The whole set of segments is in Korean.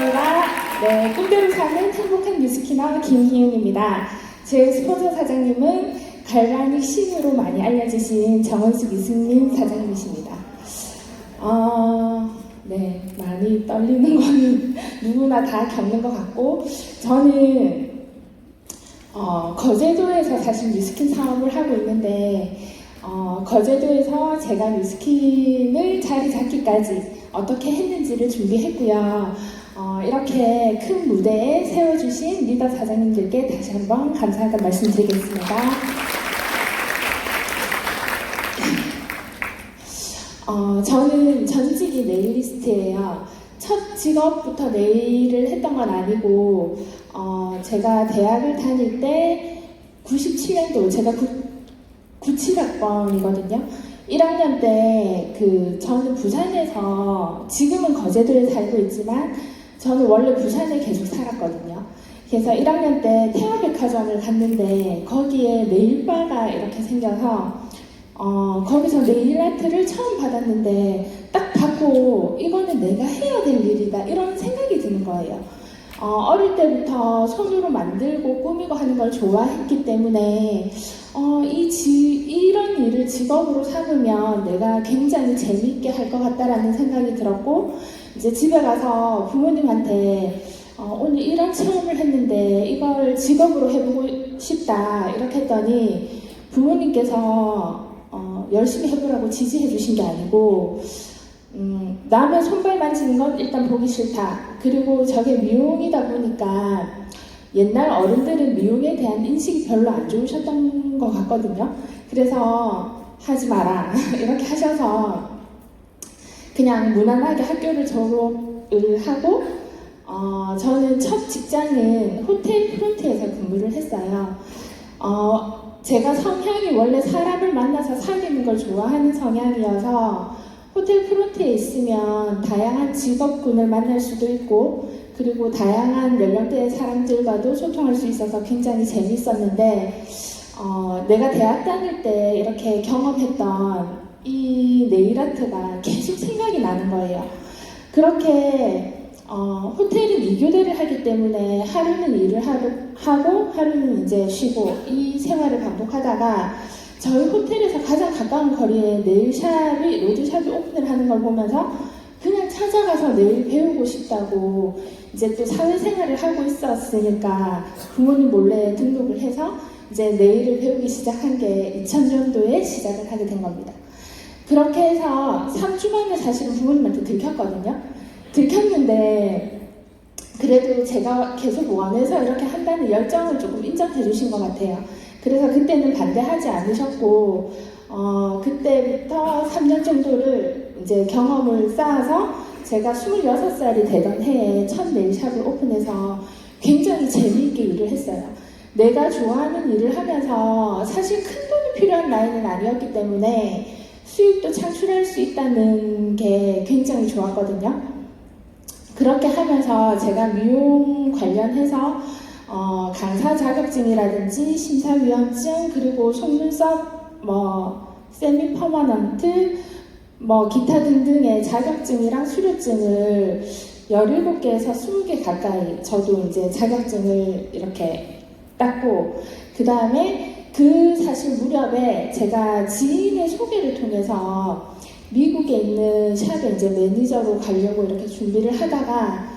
반갑습니다. 네, 꿈대로 사는 행복한 뉴스키너 김희윤입니다. 제 스폰서 사장님은 갈바닉 신으로 많이 알려지신 정원숙 이승민 사장님이십니다. 네, 많이 떨리는 거는 누구나 다 겪는 것 같고, 저는 거제도에서 사실 뉴스킨 사업을 하고 있는데, 거제도에서 제가 뉴스킨을 자리 잡기까지 어떻게 했는지를 준비했고요. 이렇게 큰 무대에 세워주신 리더 사장님들께 다시 한번 감사하다는 말씀드리겠습니다. 저는 전직이 네일리스트예요. 첫 직업부터 네일을 했던 건 아니고, 제가 대학을 다닐 때 97년도, 제가 97학번이거든요. 1학년 때 저는 부산에서, 지금은 거제도에 살고 있지만 저는 원래 부산에 계속 살았거든요. 그래서 1학년 때 태화백화점을 갔는데 거기에 네일바가 이렇게 생겨서 거기서 네일 아트를 처음 받았는데 딱 받고 이거는 내가 해야 될 일이다 이런 생각이 드는 거예요. 어릴 때부터 손으로 만들고 꾸미고 하는 걸 좋아했기 때문에 이런 일을 직업으로 삼으면 내가 굉장히 재미있게 할 것 같다라는 생각이 들었고, 이제 집에 가서 부모님한테 오늘 이런 체험을 했는데 이걸 직업으로 해보고 싶다 이렇게 했더니 부모님께서 열심히 해보라고 지지해 주신 게 아니고, 남의 손발 만지는 건 일단 보기 싫다. 그리고 저게 미용이다 보니까 옛날 어른들은 미용에 대한 인식이 별로 안 좋으셨던 것 같거든요. 그래서 하지 마라 이렇게 하셔서 그냥 무난하게 학교를 졸업을 하고, 저는 첫 직장은 호텔 프론트에서 근무를 했어요. 제가 성향이 원래 사람을 만나서 사귀는 걸 좋아하는 성향이어서 호텔 프론트에 있으면 다양한 직업군을 만날 수도 있고, 그리고 다양한 연령대의 사람들과도 소통할 수 있어서 굉장히 재밌었는데, 내가 대학 다닐 때 이렇게 경험했던 이 네일아트가 계속 생각이 나는 거예요. 그렇게 호텔은 2교대를 하기 때문에 하루는 일을 하고 하루는 이제 쉬고 이 생활을 반복하다가 저희 호텔에서 가장 가까운 거리에 네일샵이, 로드샵이 오픈을 하는 걸 보면서 그냥 찾아가서 네일 배우고 싶다고, 이제 또 사회생활을 하고 있었으니까 부모님 몰래 등록을 해서 이제 네일을 배우기 시작한 게 2000년도에 시작을 하게 된 겁니다. 그렇게 해서 3주 만에 사실은 부모님한테 들켰거든요. 들켰는데 그래도 제가 계속 원해서 이렇게 한다는 열정을 조금 인정해 주신 것 같아요. 그래서 그때는 반대하지 않으셨고, 그때부터 3년 정도를 이제 경험을 쌓아서 제가 26살이 되던 해에 첫 네일샵을 오픈해서 굉장히 재미있게 일을 했어요. 내가 좋아하는 일을 하면서 사실 큰 돈이 필요한 나이는 아니었기 때문에 수익도 창출할 수 있다는 게 굉장히 좋았거든요. 그렇게 하면서 제가 미용 관련해서 강사 자격증이라든지 심사위원증, 그리고 속눈썹, 세미 퍼머넌트, 기타 등등의 자격증이랑 수료증을 17개에서 20개 가까이 저도 이제 자격증을 이렇게 땄고, 그 다음에 사실 무렵에 제가 지인의 소개를 통해서 미국에 있는 샵에 이제 매니저로 가려고 이렇게 준비를 하다가,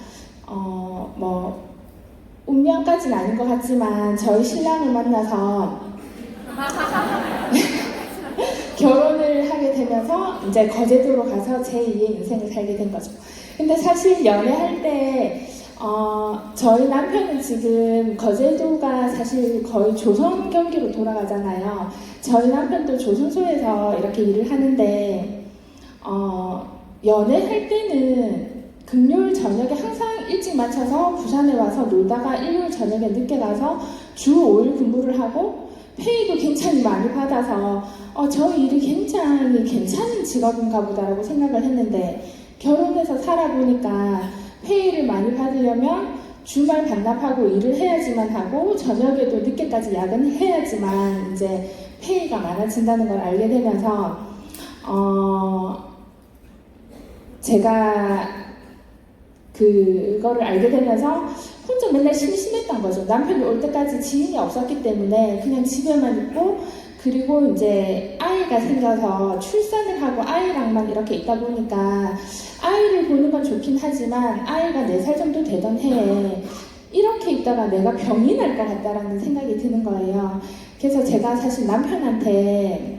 운명까지는 아닌 것 같지만 저희 신랑을 만나서 결혼을 하게 되면서 이제 거제도로 가서 제2의 인생을 살게 된 거죠. 근데 사실 연애할 때 저희 남편은 지금 거제도가 사실 거의 조선 경기로 돌아가잖아요. 저희 남편도 조선소에서 이렇게 일을 하는데 연애할 때는 금요일 저녁에 항상 일찍 맞춰서 부산에 와서 놀다가 일요일 저녁에 늦게 가서 주 5일 근무를 하고 페이도 굉장히 많이 받아서 저 일이 굉장히 괜찮은 직업인가 보다라고 생각을 했는데, 결혼해서 살아보니까 페이를 많이 받으려면 주말 반납하고 일을 해야지만 하고 저녁에도 늦게까지 야근해야지만 이제 페이가 많아진다는 걸 알게 되면서 제가 그거를 알게 되면서 혼자 맨날 심심했던 거죠. 남편이 올 때까지 지인이 없었기 때문에 그냥 집에만 있고, 그리고 이제 아이가 생겨서 출산을 하고 아이랑만 이렇게 있다 보니까 아이를 보는 건 좋긴 하지만 아이가 4살 정도 되던 해에 이렇게 있다가 내가 병이 날 것 같다라는 생각이 드는 거예요. 그래서 제가 사실 남편한테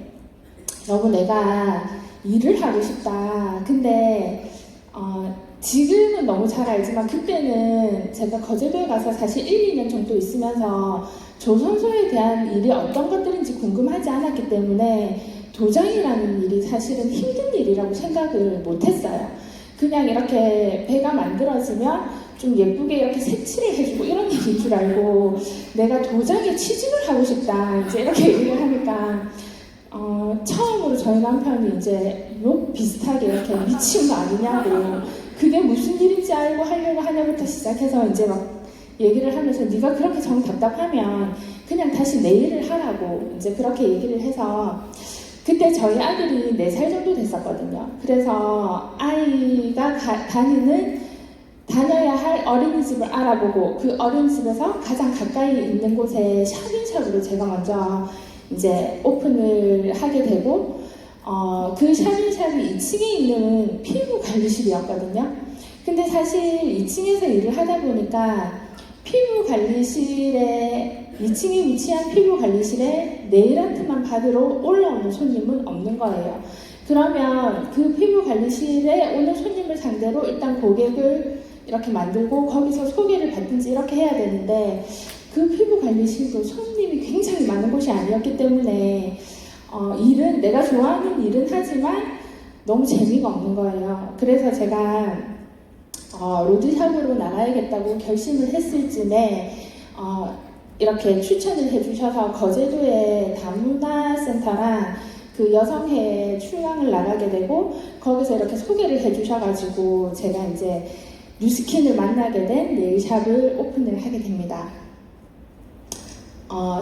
너무 내가 일을 하고 싶다. 근데 지금은 너무 잘 알지만 그때는 제가 거제도에 가서 사실 1, 2년 정도 있으면서 조선소에 대한 일이 어떤 것들인지 궁금하지 않았기 때문에 도장이라는 일이 사실은 힘든 일이라고 생각을 못했어요. 그냥 이렇게 배가 만들어지면 좀 예쁘게 이렇게 색칠을 해주고 이런 일인 줄 알고 내가 도장에 취직을 하고 싶다 이제 이렇게 얘기를 하니까 처음으로 저희 남편이 이제 뭐 비슷하게 이렇게 미친 거 아니냐고, 그게 무슨 일인지 알고 하려고 하냐부터 시작해서 이제 막 얘기를 하면서 네가 그렇게 정 답답하면 그냥 다시 내 일을 하라고 이제 그렇게 얘기를 해서, 그때 저희 아들이 4살 정도 됐었거든요. 그래서 아이가 다녀야 할 어린이집을 알아보고 그 어린이집에서 가장 가까이 있는 곳에 샵인샵으로 제가 먼저 이제 오픈을 하게 되고, 그 샵인샵이 2층에 있는 피부 관리실이었거든요. 근데 사실 2층에서 일을 하다 보니까 피부 관리실에 2층에 위치한 피부 관리실에 네일 아트만 받으러 올라오는 손님은 없는 거예요. 그러면 그 피부 관리실에 오는 손님을 상대로 일단 고객을 이렇게 만들고 거기서 소개를 받든지 이렇게 해야 되는데, 그 피부 관리실도 손님이 굉장히 많은 곳이 아니었기 때문에 일은 내가 좋아하는 일은 하지만 너무 재미가 없는 거예요. 그래서 제가 로드샵으로 나가야겠다고 결심을 했을 즈음에 이렇게 추천을 해주셔서 거제도의 다문화센터랑 그 여성회 출강을 나가게 되고 거기서 이렇게 소개를 해주셔가지고 제가 이제 뉴스킨을 만나게 된 네일샵을 오픈을 하게 됩니다.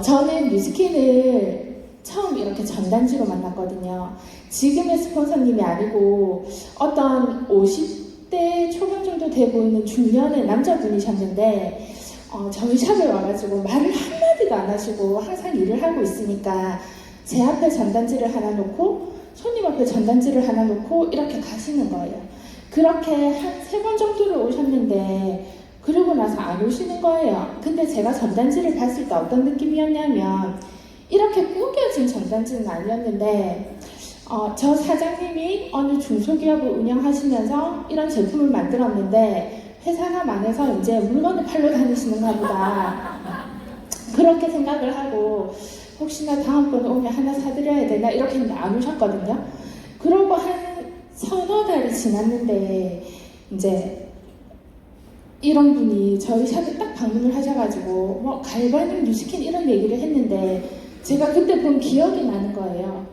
저는 뉴스킨을 처음 이렇게 전단지로 만났거든요. 지금의 스폰서님이 아니고 어떤 50대 초반 정도 돼 보이는 중년의 남자분이셨는데 저희 샵에 와가지고 말을 한마디도 안 하시고 항상 일을 하고 있으니까 제 앞에 전단지를 하나 놓고 손님 앞에 전단지를 하나 놓고 이렇게 가시는 거예요. 그렇게 한 3번 정도를 오셨는데 그러고 나서 안 오시는 거예요. 근데 제가 전단지를 봤을 때 어떤 느낌이었냐면 이렇게 구겨진 전단지는 아니었는데 저 사장님이 어느 중소기업을 운영하시면서 이런 제품을 만들었는데 회사가 망해서 이제 물건을 팔러 다니시는가 보다 그렇게 생각을 하고 혹시나 다음번에 오면 하나 사드려야 되나 이렇게 했는데 안 오셨거든요. 그러고 한 서너 달이 지났는데 이제 이런 분이 저희 샵에 딱 방문을 하셔가지고 뭐 갈바닉 뉴스킨 이런 얘기를 했는데 제가 그때 본 기억이 나는 거예요.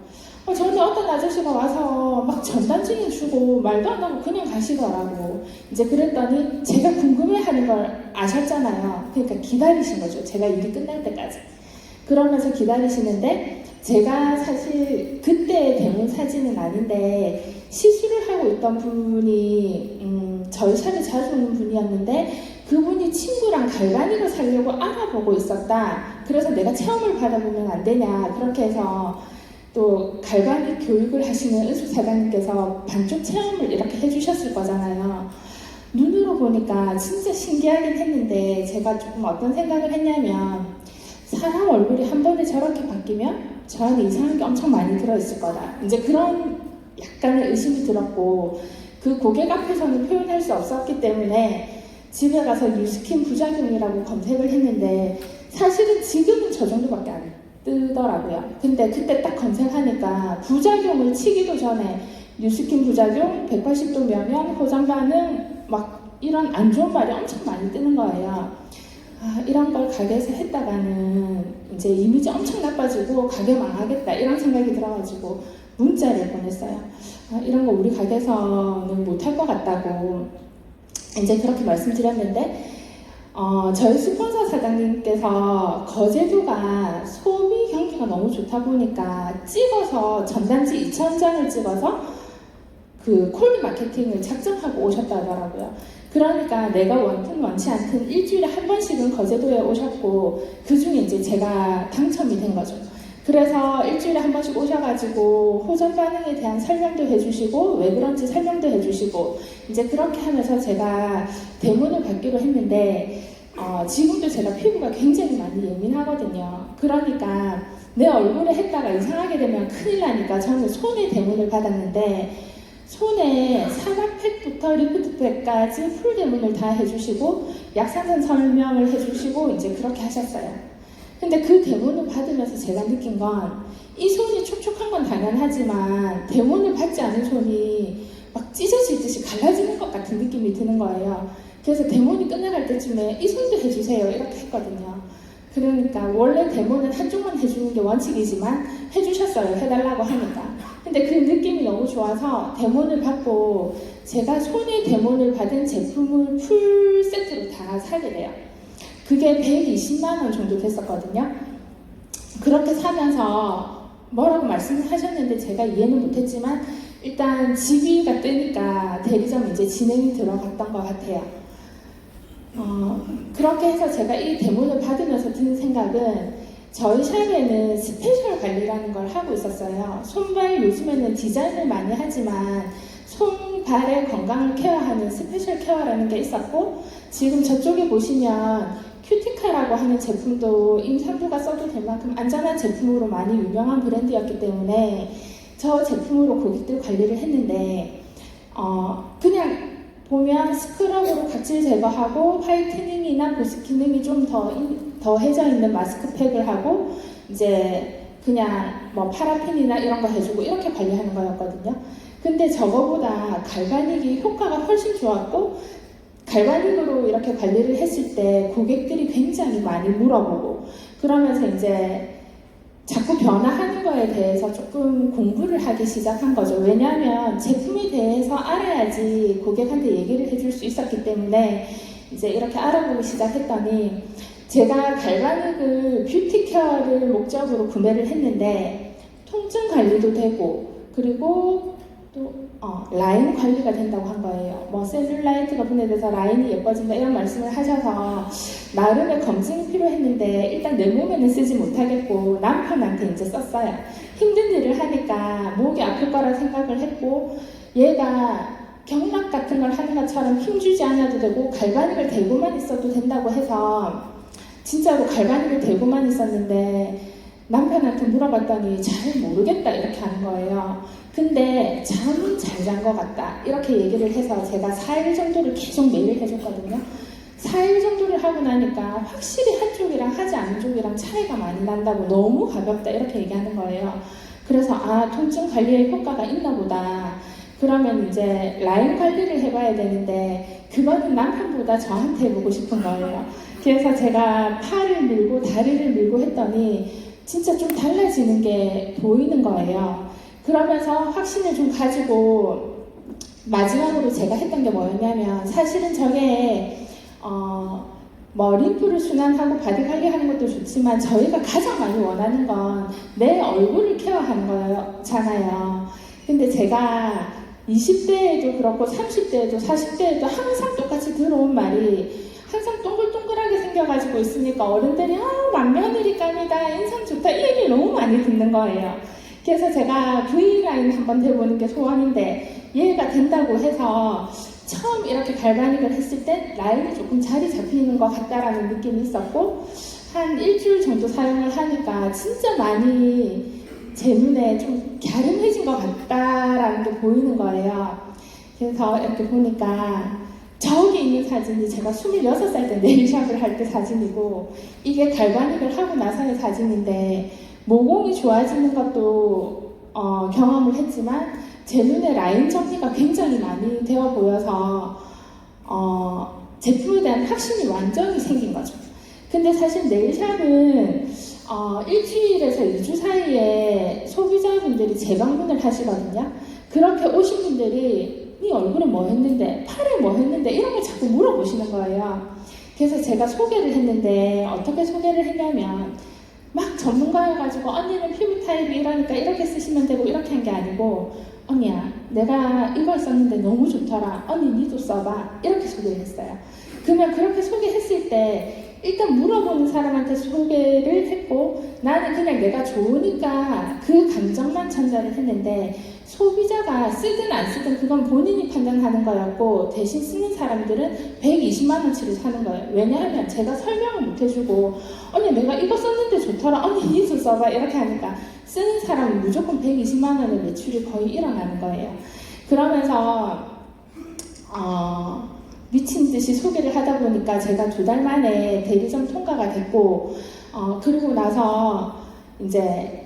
저한테 어떤 아저씨가 와서 막 전단지를 주고 말도 안 하고 그냥 가시더라고. 이제 그랬더니 제가 궁금해하는 걸 아셨잖아요. 그러니까 기다리신 거죠. 제가 일이 끝날 때까지. 그러면서 기다리시는데 제가 사실 그때의 대문 사진은 아닌데 시술을 하고 있던 분이 저희 샵에 자주 오는 분이었는데 그분이 친구랑 갈바닉을 사려고 알아보고 있었다. 그래서 내가 체험을 받아보면 안 되냐. 그렇게 해서 또 갈바닉 교육을 하시는 은숙 사장님께서 반쪽 체험을 이렇게 해주셨을 거잖아요. 눈으로 보니까 진짜 신기하긴 했는데 제가 조금 어떤 생각을 했냐면 사람 얼굴이 한 번에 저렇게 바뀌면 저 안에 이상한 게 엄청 많이 들어있을 거다. 이제 그런 약간의 의심이 들었고 그 고객 앞에서는 표현할 수 없었기 때문에 집에 가서 뉴스킨 부작용이라고 검색을 했는데 사실은 지금은 저 정도밖에 안 뜨더라고요. 근데 그때 딱 검색하니까 부작용을 치기도 전에 뉴스킨 부작용, 180도 면역, 호전 반응 막 이런 안 좋은 말이 엄청 많이 뜨는 거예요. 이런 걸 가게에서 했다가는 이제 이미지 엄청 나빠지고 가게 망하겠다 이런 생각이 들어가지고 문자를 보냈어요. 이런 거 우리 가게에서는 못할 것 같다고 이제 그렇게 말씀드렸는데 저희 스폰서 사장님께서 거제도가 소비 경기가 너무 좋다 보니까 찍어서 전단지 2,000장을 찍어서 그 콜드 마케팅을 작정하고 오셨다 하더라고요. 그러니까 내가 원든 원치 않든 일주일에 한 번씩은 거제도에 오셨고 그 중에 이제 제가 당첨이 된 거죠. 그래서 일주일에 한 번씩 오셔가지고 호전 반응에 대한 설명도 해주시고 왜 그런지 설명도 해주시고 이제 그렇게 하면서 제가 대문을 받기로 했는데 지금도 제가 피부가 굉장히 많이 예민하거든요. 그러니까 내 얼굴에 했다가 이상하게 되면 큰일 나니까 저는 손에 대문을 받았는데 손에 산화팩부터 리프트팩까지 풀 대문을 다 해주시고 약산산 설명을 해주시고 이제 그렇게 하셨어요. 근데 그 대문을 받으면서 제가 느낀 건 이 손이 촉촉한 건 당연하지만 대문을 받지 않은 손이 막 찢어질 듯이 갈라지는 것 같은 느낌이 드는 거예요. 그래서 대문이 끝나갈 때쯤에 이 손도 해주세요 이렇게 했거든요. 그러니까 원래 대문은 한쪽만 해주는 게 원칙이지만 해주셨어요. 해달라고 하니까. 근데 그 느낌이 너무 좋아서 대문을 받고 제가 손에 대문을 받은 제품을 풀 세트로 다 사게 돼요. 그게 120만 원 정도 됐었거든요. 그렇게 사면서 뭐라고 말씀하셨는데 제가 이해는 못했지만 일단 집이가 뜨니까 대리점 이제 진행이 들어갔던 것 같아요. 그렇게 해서 제가 이 대문을 받으면서 드는 생각은 저희 샵에는 스페셜 관리라는 걸 하고 있었어요. 손발 요즘에는 디자인을 많이 하지만 손발의 건강을 케어하는 스페셜 케어라는 게 있었고 지금 저쪽에 보시면 큐티카라고 하는 제품도 임산부가 써도 될 만큼 안전한 제품으로 많이 유명한 브랜드였기 때문에 저 제품으로 고객들 관리를 했는데 그냥 보면 스크럽으로 각질 제거하고 화이트닝이나 보습 기능이 좀 더해져 있는 마스크팩을 하고 이제 그냥 뭐 파라핀이나 이런 거 해주고 이렇게 관리하는 거였거든요. 근데 저거보다 갈바닉이 효과가 훨씬 좋았고 갈바닉으로 이렇게 관리를 했을 때 고객들이 굉장히 많이 물어보고 그러면서 이제 자꾸 변화하는 거에 대해서 조금 공부를 하기 시작한 거죠. 왜냐하면 제품에 대해서 알아야지 고객한테 얘기를 해줄 수 있었기 때문에 이제 이렇게 알아보기 시작했더니 제가 갈바닉을 뷰티 케어를 목적으로 구매를 했는데 통증 관리도 되고 그리고 또 라인 관리가 된다고 한 거예요. 뭐 셀룰라이트가 분해돼서 라인이 예뻐진다 이런 말씀을 하셔서 나름의 검증이 필요했는데 일단 내 몸에는 쓰지 못하겠고 남편한테 이제 썼어요. 힘든 일을 하니까 목이 아플 거라 생각을 했고 얘가 경락 같은 걸 하는 것처럼 힘주지 않아도 되고 갈바닉을 대고만 있어도 된다고 해서 진짜로 갈바닉을 대고만 있었는데 남편한테 물어봤더니 잘 모르겠다 이렇게 하는 거예요. 근데 잠은 잘 잔 것 같다 이렇게 얘기를 해서 제가 4일 정도를 계속 매일 해줬거든요. 4일 정도를 하고 나니까 확실히 한쪽이랑 하지 않은 쪽이랑 차이가 많이 난다고 너무 가볍다 이렇게 얘기하는 거예요. 그래서 통증 관리에 효과가 있나 보다. 그러면 이제 라인 관리를 해봐야 되는데 그거는 남편보다 저한테 해보고 싶은 거예요. 그래서 제가 팔을 밀고 다리를 밀고 했더니 진짜 좀 달라지는 게 보이는 거예요. 그러면서 확신을 좀 가지고 마지막으로 제가 했던 게 뭐였냐면 사실은 저게 뭐 림프를 순환하고 바디 관리하는 것도 좋지만 저희가 가장 많이 원하는 건 내 얼굴을 케어하는 거잖아요. 근데 제가 20대에도 그렇고 30대에도 40대에도 항상 똑같이 들어온 말이 항상 동글동글하게 생겨가지고 있으니까 어른들이 맏며느리감이다 인상 좋다 이 얘기를 너무 많이 듣는 거예요. 그래서 제가 V라인 한번 해보는 게 소원인데 얘가 된다고 해서 처음 이렇게 갈바닉을 했을 때 라인이 조금 자리 잡히는 것 같다라는 느낌이 있었고 한 일주일 정도 사용을 하니까 진짜 많이 제 눈에 좀 갸름해진 것 같다라는 게 보이는 거예요. 그래서 이렇게 보니까 저기 있는 사진이 제가 26살 때 네일샵을 할 때 사진이고 이게 갈바닉을 하고 나서의 사진인데 모공이 좋아지는 것도 경험을 했지만 제 눈에 라인 정리가 굉장히 많이 되어 보여서 제품에 대한 확신이 완전히 생긴 거죠. 근데 사실 네일샵은 일주일에서 2주 사이에 소비자분들이 재방문을 하시거든요. 그렇게 오신 분들이 네 얼굴에 뭐 했는데 팔에 뭐 했는데 이런 걸 자꾸 물어보시는 거예요. 그래서 제가 소개를 했는데 어떻게 소개를 했냐면 막 전문가여가지고 언니는 피부 타입이 이러니까 이렇게 쓰시면 되고 이렇게 한 게 아니고 언니야, 내가 이걸 썼는데 너무 좋더라. 언니 니도 써봐. 이렇게 소개를 했어요. 그러면 그렇게 소개했을 때 일단 물어보는 사람한테 소개를 했고 나는 그냥 내가 좋으니까 그 감정만 전달을 했는데 소비자가 쓰든 안 쓰든 그건 본인이 판단하는 거였고 대신 쓰는 사람들은 120만 원치를 사는 거예요. 왜냐하면 제가 설명을 못 해주고 언니 내가 이거 썼는데 좋더라. 언니 니도 써봐. 이렇게 하니까 쓰는 사람은 무조건 120만 원의 매출이 거의 일어나는 거예요. 그러면서 미친 듯이 소개를 하다 보니까 제가 2달 만에 대리점 통과가 됐고 그리고 나서 이제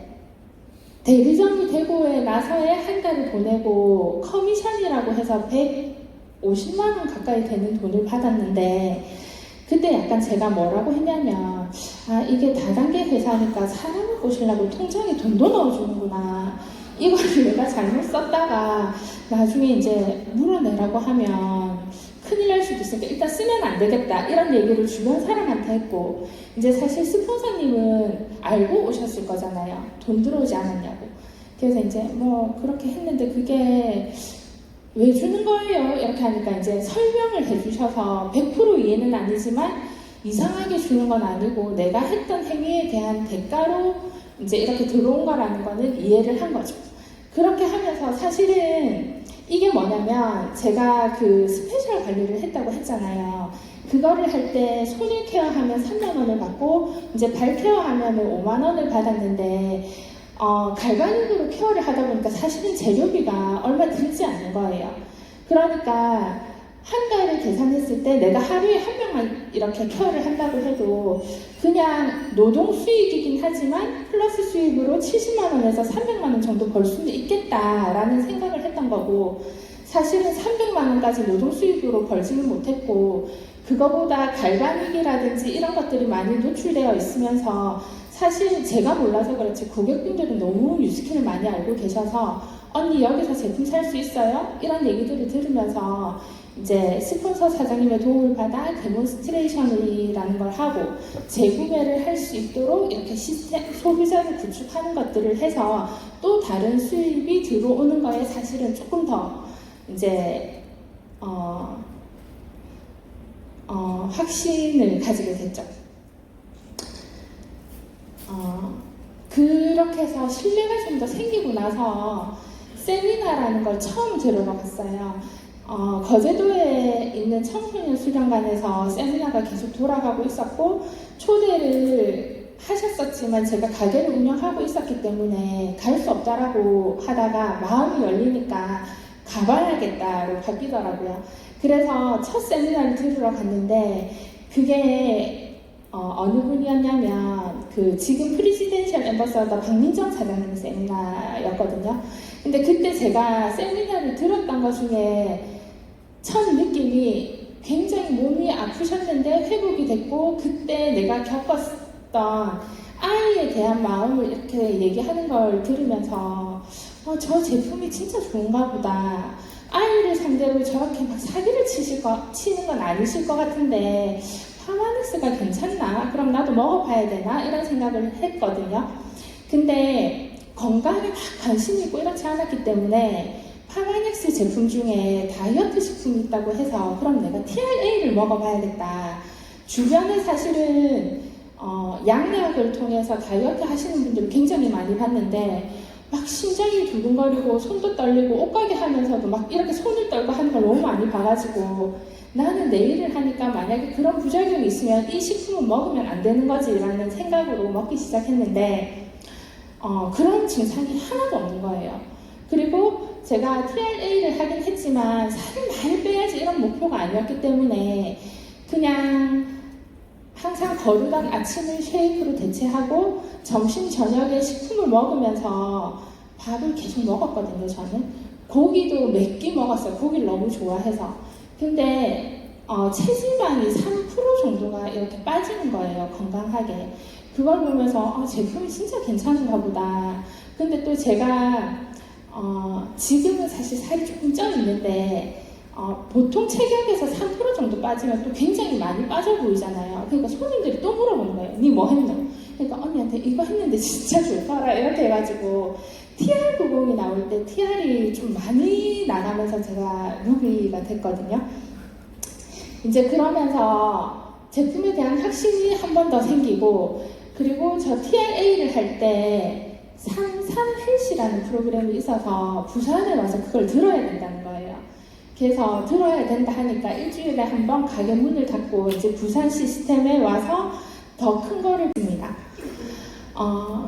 대리점이 되고에 나서에 한 달을 보내고 커미션이라고 해서 150만 원 가까이 되는 돈을 받았는데 그때 약간 제가 뭐라고 했냐면 이게 다단계 회사니까 사람을 꼬시려고 통장에 돈도 넣어주는구나. 이거를 내가 잘못 썼다가 나중에 이제 물어내라고 하면 큰일 날 수도 있으니까 일단 쓰면 안 되겠다 이런 얘기를 주변 사람한테 했고 이제 사실 스폰서님은 알고 오셨을 거잖아요. 돈 들어오지 않았냐고. 그래서 이제 뭐 그렇게 했는데 그게 왜 주는 거예요? 이렇게 하니까 이제 설명을 해주셔서 100% 이해는 아니지만 이상하게 주는 건 아니고 내가 했던 행위에 대한 대가로 이제 이렇게 들어온 거라는 거는 이해를 한 거죠. 그렇게 하면서 사실은 이게 뭐냐면 제가 그 스페셜 관리를 했다고 했잖아요. 그거를 할 때 손을 케어하면 3만 원을 받고 이제 발 케어하면 5만 원을 받았는데 갈바닉으로 케어를 하다 보니까 사실은 재료비가 얼마 들지 않는 거예요. 그러니까 한 달을 계산했을 때 내가 하루에 한 명만 이렇게 케어를 한다고 해도 그냥 노동 수익이긴 하지만 플러스 수익으로 70만 원에서 300만 원 정도 벌 수는 있겠다라는 생각을 했던 거고 사실은 300만 원까지 노동 수익으로 벌지는 못했고 그거보다 갈바닉이라든지 이런 것들이 많이 노출되어 있으면서 사실 제가 몰라서 그렇지 고객분들은 너무 뉴스킨을 많이 알고 계셔서 언니 여기서 제품 살 수 있어요? 이런 얘기들을 들으면서 이제 스폰서 사장님의 도움을 받아 데몬스트레이션이라는 걸 하고 재구매를 할 수 있도록 이렇게 시스템, 소비자를 구축하는 것들을 해서 또 다른 수입이 들어오는 거에 사실은 조금 더 이제 확신을 가지게 됐죠. 그렇게 해서 신뢰가 좀 더 생기고 나서 세미나라는 걸 처음 들으러 갔어요. 거제도에 있는 청소년 수련관에서 세미나가 계속 돌아가고 있었고 초대를 하셨었지만 제가 가게를 운영하고 있었기 때문에 갈 수 없다라고 하다가 마음이 열리니까 가봐야겠다로 바뀌더라고요. 그래서 첫 세미나를 들으러 갔는데 그게 어느 분이었냐면 그 지금 프리지덴셜 앰버서더 박민정 사장님 세미나였거든요. 근데 그때 제가 세미나를 들었던 것 중에 첫 느낌이 굉장히 몸이 아프셨는데 회복이 됐고 그때 내가 겪었던 아이에 대한 마음을 이렇게 얘기하는 걸 들으면서 저 제품이 진짜 좋은가 보다. 아이를 상대로 저렇게 막 사기를 치는 건 아니실 것 같은데 파마닉스가 괜찮나? 그럼 나도 먹어봐야 되나? 이런 생각을 했거든요. 근데 건강에 막 관심이 있고 이렇지 않았기 때문에 파마닉스 제품 중에 다이어트 식품이 있다고 해서 그럼 내가 TRA를 먹어봐야겠다. 주변에 사실은 양약을 통해서 다이어트 하시는 분들을 굉장히 많이 봤는데 막 심장이 두근거리고 손도 떨리고 옷가게 하면서도 막 이렇게 손을 떨고 하는 걸 너무 많이 봐가지고 나는 내 일을 하니까 만약에 그런 부작용이 있으면 이 식품은 먹으면 안 되는 거지 라는 생각으로 먹기 시작했는데 그런 증상이 하나도 없는 거예요. 그리고 제가 TRA를 하긴 했지만 살을 많이 빼야지 이런 목표가 아니었기 때문에 그냥 항상 거르던 아침을 쉐이크로 대체하고 점심 저녁에 식품을 먹으면서 밥을 계속 먹었거든요. 저는 고기도 몇 끼 먹었어요. 고기를 너무 좋아해서. 근데 체지방이 3% 정도가 이렇게 빠지는 거예요. 건강하게. 그걸 보면서 제품이 진짜 괜찮은가 보다. 근데 또 제가 지금은 사실 살이 조금 쪄 있는데 보통 체격에서 3% 정도 빠지면 또 굉장히 많이 빠져 보이잖아요. 그러니까 손님들이 또 물어보는 거예요. 니 뭐 했노? 그러니까 언니한테 이거 했는데 진짜 좋더라 이렇게 해가지고 TR90이 나올 때 TR이 좀 많이 나가면서 제가 루비가 됐거든요. 이제 그러면서 제품에 대한 확신이 한 번 더 생기고, 그리고 저 TRA를 할 때 상산헬시라는 프로그램이 있어서 부산에 와서 그걸 들어야 된다는 거예요. 그래서 들어야 된다 하니까 일주일에 한 번 가게 문을 닫고 이제 부산 시스템에 와서 더 큰 거를 듭니다.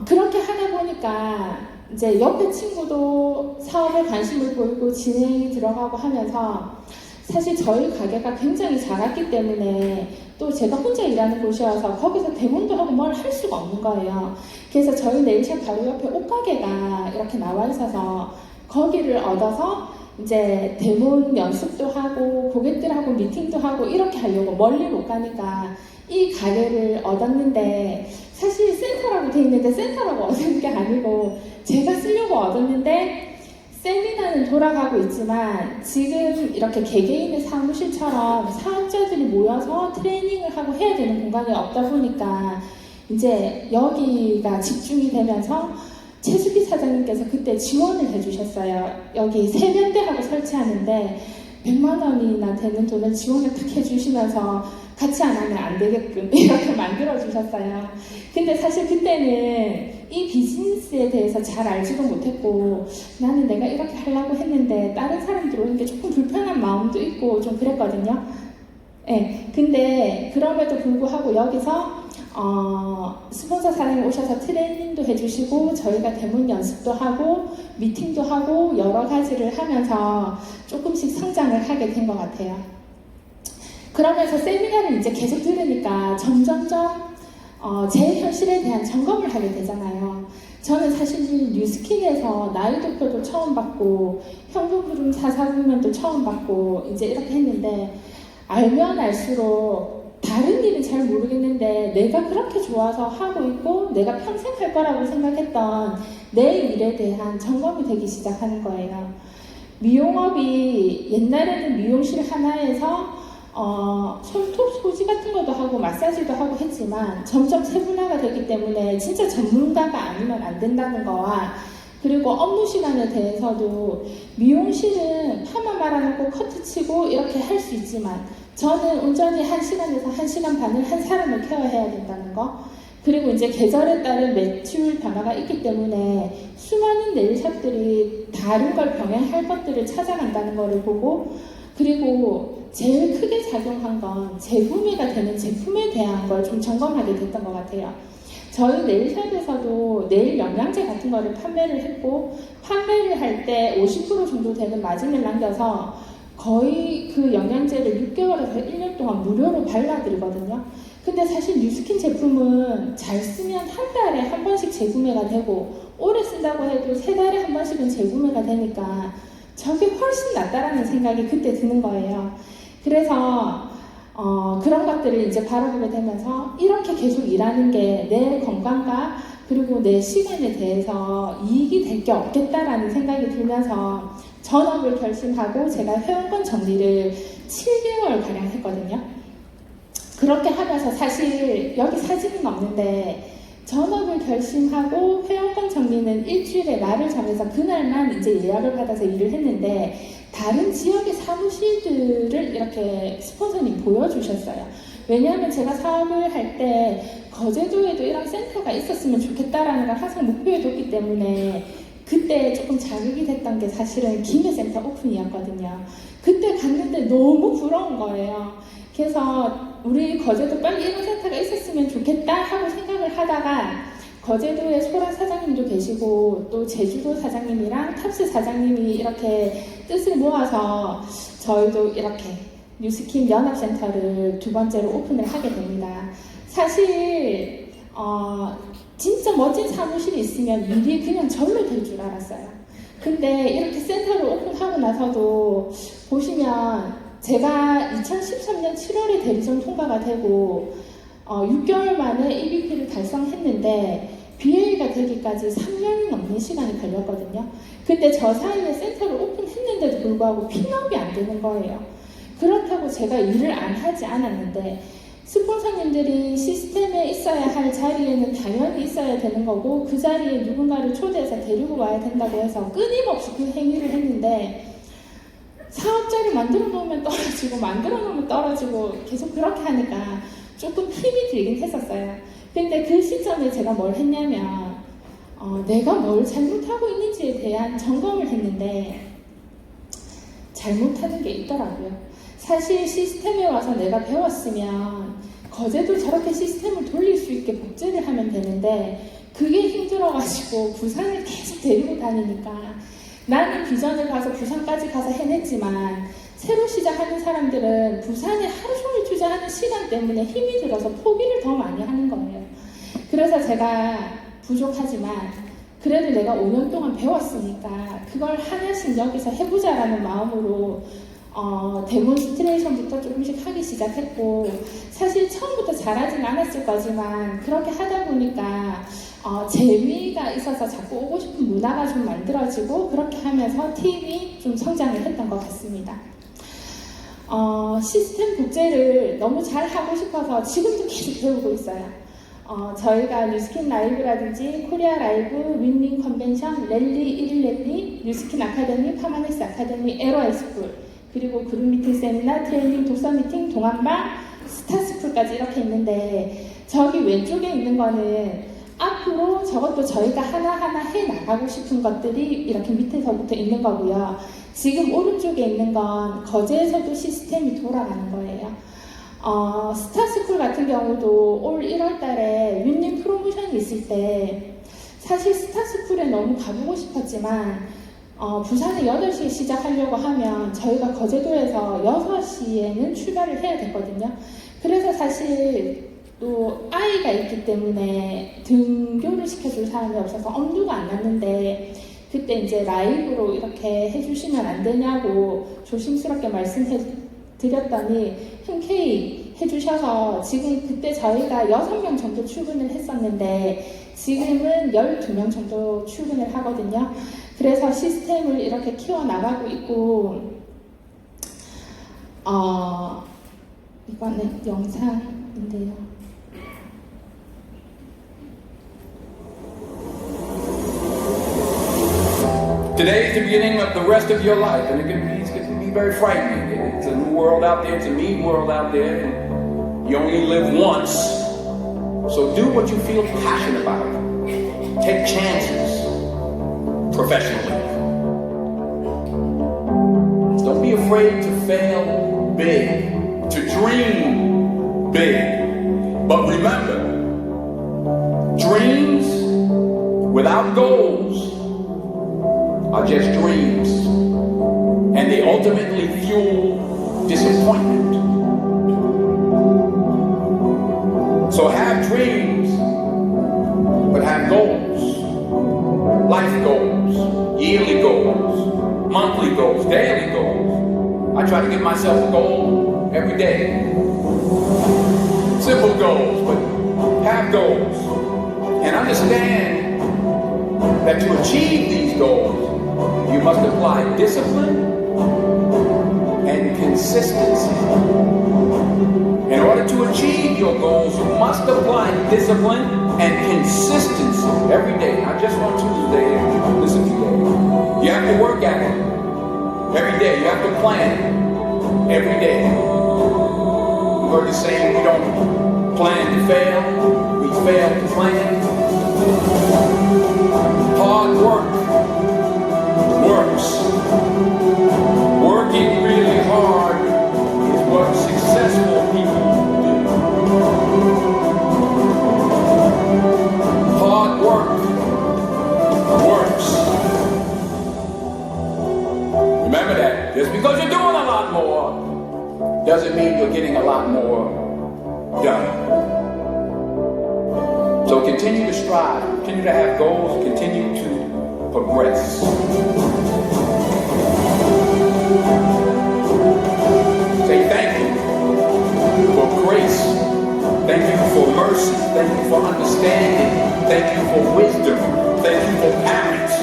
그렇게 하다 보니까 이제 옆에 친구도 사업에 관심을 보이고 진행이 들어가고 하면서, 사실 저희 가게가 굉장히 작았기 때문에 또 제가 혼자 일하는 곳이어서 거기서 대문도 하고 뭘 할 수가 없는 거예요. 그래서 저희 네일샵 바로 옆에 옷가게가 이렇게 나와 있어서 거기를 얻어서 이제 대문 연습도 하고 고객들하고 미팅도 하고 이렇게 하려고, 멀리 못 가니까 이 가게를 얻었는데, 사실 센터라고 돼 있는데 센터라고 얻은 게 아니고 제가 쓰려고 얻었는데, 세미나는 돌아가고 있지만 지금 이렇게 개개인의 사무실처럼 사업자들이 모여서 트레이닝을 하고 해야 되는 공간이 없다 보니까 이제 여기가 집중이 되면서 최수기 사장님께서 그때 지원을 해주셨어요. 여기 세면대하고 설치하는데 100만 원이나 되는 돈을 지원을 딱 해주시면서 같이 안 하면 안 되게끔 이렇게 만들어 주셨어요. 근데 사실 그때는 이 비즈니스에 대해서 잘 알지도 못했고, 나는 내가 이렇게 하려고 했는데 다른 사람들 오는 게 조금 불편한 마음도 있고 좀 그랬거든요. 네, 근데 그럼에도 불구하고 여기서 스폰서 사장님 오셔서 트레이닝도 해주시고 저희가 대문 연습도 하고 미팅도 하고 여러 가지를 하면서 조금씩 성장을 하게 된 것 같아요. 그러면서 세미나를 이제 계속 들으니까 점점점 제 현실에 대한 점검을 하게 되잖아요. 저는 사실 뉴스킨에서 나이 도표도 처음 받고 현금흐름 사사구면도 처음 받고 이제 이렇게 했는데, 알면 알수록 다른 일은 잘 모르겠는데 내가 그렇게 좋아서 하고 있고 내가 평생 할 거라고 생각했던 내 일에 대한 점검이 되기 시작하는 거예요. 미용업이 옛날에는 미용실 하나에서 손톱 소지 같은 것도 하고 마사지도 하고 했지만 점점 세분화가 되기 때문에 진짜 전문가가 아니면 안 된다는 거와, 그리고 업무 시간에 대해서도 미용실은 파마 말아놓고 커트 치고 이렇게 할 수 있지만 저는 온전히 1시간에서 1시간 반을 한 사람을 케어해야 된다는 거, 그리고 이제 계절에 따른 매출 변화가 있기 때문에 수많은 네일샵들이 다른 걸 병행할 것들을 찾아간다는 것을 보고, 그리고 제일 크게 작용한 건 재구매가 되는 제품에 대한 걸 좀 점검하게 됐던 것 같아요. 저희 네일샵에서도 네일 영양제 같은 거를 판매를 했고, 판매를 할 때 50% 정도 되는 마진을 남겨서 거의 그 영양제를 6개월에서 1년 동안 무료로 발라드리거든요. 근데 사실 뉴스킨 제품은 잘 쓰면 한 달에 한 번씩 재구매가 되고, 오래 쓴다고 해도 3달에 한 번씩은 재구매가 되니까 저게 훨씬 낫다라는 생각이 그때 드는 거예요. 그래서 그런 것들을 이제 바라보게 되면서 이렇게 계속 일하는 게 내 건강과 그리고 내 시간에 대해서 이익이 될 게 없겠다라는 생각이 들면서 전업을 결심하고 제가 회원권 정리를 7개월 가량 했거든요. 그렇게 하면서 사실 여기 사진은 없는데 전업을 결심하고 회원권 정리는 일주일에 날을 정해서 그날만 이제 예약을 받아서 일을 했는데, 다른 지역의 사무실들을 이렇게 스폰서님 보여주셨어요. 왜냐하면 제가 사업을 할 때 거제도에도 이런 센터가 있었으면 좋겠다라는 걸 항상 목표에 뒀기 때문에 그때 조금 자극이 됐던 게 사실은 김해센터 오픈이었거든요. 그때 갔는데 너무 부러운 거예요. 그래서 우리 거제도 빨리 이런 센터가 있었으면 좋겠다 하고 생각을 하다가, 거제도에 소라 사장님도 계시고 또 제주도 사장님이랑 탑스 사장님이 이렇게 뜻을 모아서 저희도 이렇게 뉴스킨 연합센터를 2번째로 오픈을 하게 됩니다. 사실 진짜 멋진 사무실이 있으면 일이 그냥 절로 될 줄 알았어요. 근데 이렇게 센터를 오픈하고 나서도 보시면 제가 2013년 7월에 대리점 통과가 되고 6개월 만에 EVP를 달성했는데 BA가 되기까지 3년이 넘는 시간이 걸렸거든요. 근데 저 사이에 센터를 오픈했는데도 불구하고 핀업이 안 되는 거예요. 그렇다고 제가 일을 안 하지 않았는데 스폰서님들이 시스템에 있어야 할 자리에는 당연히 있어야 되는 거고 그 자리에 누군가를 초대해서 데리고 와야 된다고 해서 끊임없이 그 행위를 했는데 사업자를 만들어 놓으면 떨어지고 만들어 놓으면 떨어지고 계속 그렇게 하니까 조금 힘이 들긴 했었어요. 근데 그 시점에 제가 뭘 했냐면 내가 뭘 잘못하고 있는지에 대한 점검을 했는데 잘못하는 게 있더라고요. 사실 시스템에 와서 내가 배웠으면 거제도 저렇게 시스템을 돌릴 수 있게 복제를 하면 되는데 그게 힘들어가지고 부산을 계속 데리고 다니니까 나는 비전을 가서 부산까지 가서 해냈지만 새로 시작하는 사람들은 부산에 하루 종일 투자하는 시간 때문에 힘이 들어서 포기를 더 많이 하는 거예요. 그래서 제가 부족하지만 그래도 내가 5년 동안 배웠으니까 그걸 하나씩 여기서 해보자라는 마음으로 데몬스트레이션부터 조금씩 하기 시작했고 사실 처음부터 잘하진 않았을 거지만 그렇게 하다 보니까 재미가 있어서 자꾸 오고 싶은 문화가 좀 만들어지고 그렇게 하면서 팀이 좀 성장을 했던 것 같습니다. 시스템 복제를 너무 잘 하고 싶어서 지금도 계속 배우고 있어요. 저희가 뉴스킨 라이브라든지 코리아 라이브, 윈윈 컨벤션, 랠리, 1일 랠리, 뉴스킨 아카데미, 파마넥스 아카데미, 에로아이스쿨 그리고 그룹 미팅 세미나, 트레이닝, 독서 미팅, 동안방, 스타스쿨까지 이렇게 있는데 저기 왼쪽에 있는 거는 앞으로 저것도 저희가 하나하나 해나가고 싶은 것들이 이렇게 밑에서부터 있는 거고요. 지금 오른쪽에 있는 건 거제에서도 시스템이 돌아가는 거예요. 스타스쿨 같은 경우도 올 1월 달에 윈윈 프로모션이 있을 때 사실 스타스쿨에 너무 가보고 싶었지만 부산에 8시에 시작하려고 하면 저희가 거제도에서 6시에는 출발을 해야 됐거든요. 그래서 사실 또 아이가 있기 때문에 등교를 시켜줄 사람이 없어서 엄두가 안 났는데 그때 이제 라이브로 이렇게 해주시면 안 되냐고 조심스럽게 말씀드렸더니 흔쾌히 해주셔서 지금 그때 저희가 6명 정도 출근을 했었는데 지금은 12명 정도 출근을 하거든요. 그래서 시스템을 이렇게 키워나가고 있고 이거는 영상인데요. Today is the beginning of the rest of your life, and it can be very frightening. It's a new world out there, it's a mean world out there, and you only live once. So do what you feel passionate about. Take chances professionally. Don't be afraid to fail big, to dream big. But remember, dreams without goals are just dreams, and they ultimately fuel disappointment. So have dreams, but have goals. Life goals, yearly goals, monthly goals, daily goals. I try to give myself a goal every day. Simple goals, but have goals. And understand that to achieve these goals, you must apply discipline and consistency. In order to achieve your goals, you must apply discipline and consistency every day, not just on Tuesday, this a few days. You have to work at it every day. You have to plan every day. You heard the saying, we don't plan to fail, we fail to plan. Hard work works. Working really hard is what successful people do. Hard work works. Remember that. Just because you're doing a lot more doesn't mean you're getting a lot more done. So continue to strive, continue to have goals, continue to progress. Say thank you for grace, thank you for mercy, thank you for understanding, thank you for wisdom, thank you for parents,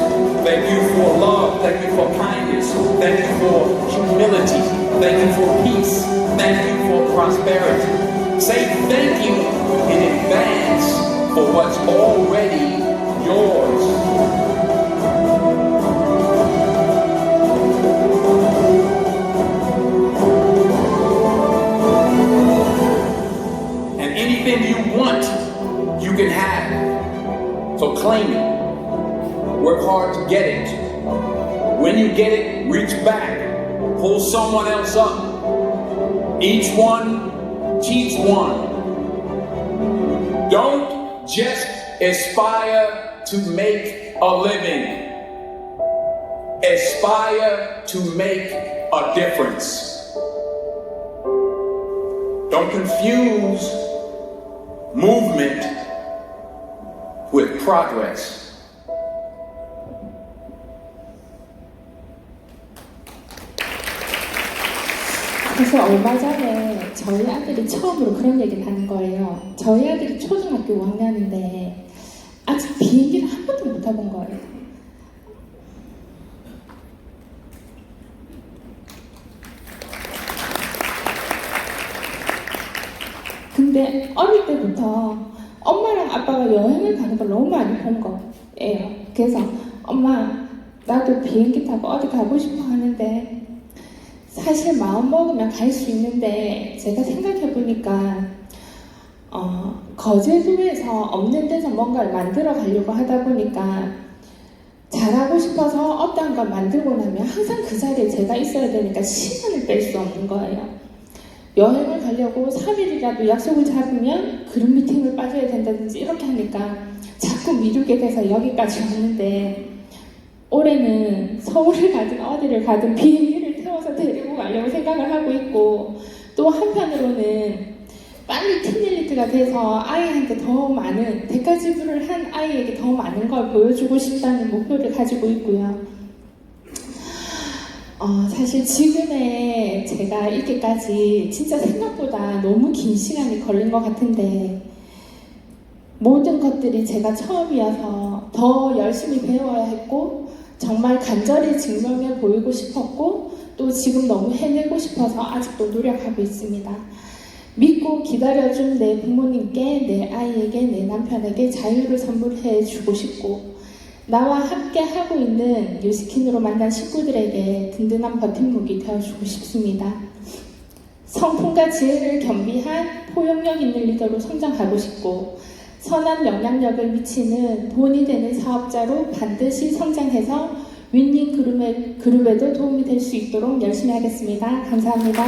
thank you for love, thank you for kindness, thank you for humility, thank you for peace, thank you for prosperity. Say thank you in advance for what's already yours. And anything you want, you can have. So claim it. Work hard to get it. When you get it, reach back. Pull someone else up. Each one, teach one. Don't just aspire to make a living. Aspire to make a difference. Don't confuse movement with progress. 그래서 얼마 전에 저희 아들이 처음으로 그런 얘기를 하는 거예요. 저희 아들이 초등학교 5학년인데 아직 비행기를 한 번도 못 타본 거예요. 근데 어릴 때부터 엄마랑 아빠가 여행을 가는 걸 너무 많이 본 거예요. 그래서 엄마 나도 비행기 타고 어디 가고 싶어 하는데 사실 마음 먹으면 갈 수 있는데 제가 생각해보니까 거제도에서 없는 데서 뭔가를 만들어 가려고 하다 보니까 잘하고 싶어서 어떤 걸 만들고 나면 항상 그 자리에 제가 있어야 되니까 시간을 뺄 수 없는 거예요. 여행을 가려고 3일이라도 약속을 잡으면 그룹 미팅을 빠져야 된다든지 이렇게 하니까 자꾸 미루게 돼서 여기까지 왔는데 올해는 서울을 가든 어디를 가든 비행기를 태워서 데리고 가려고 생각을 하고 있고 또 한편으로는 빨리 팀릴리트가 돼서 아이한테 더 많은 대가 지불을 한 아이에게 더 많은 걸 보여주고 싶다는 목표를 가지고 있고요. 사실 지금의 제가 이렇게까지 진짜 생각보다 너무 긴 시간이 걸린 것 같은데 모든 것들이 제가 처음이어서 더 열심히 배워야 했고 정말 간절히 증명해 보이고 싶었고 또 지금 너무 해내고 싶어서 아직도 노력하고 있습니다. 믿고 기다려준 내 부모님께, 내 아이에게, 내 남편에게 자유를 선물해 주고 싶고 나와 함께 하고 있는 뉴스킨으로 만난 식구들에게 든든한 버팀목이 되어주고 싶습니다. 성품과 지혜를 겸비한 포용력 있는 리더로 성장하고 싶고 선한 영향력을 미치는 돈이 되는 사업자로 반드시 성장해서 윈닝 그룹에도 도움이 될 수 있도록 열심히 하겠습니다. 감사합니다.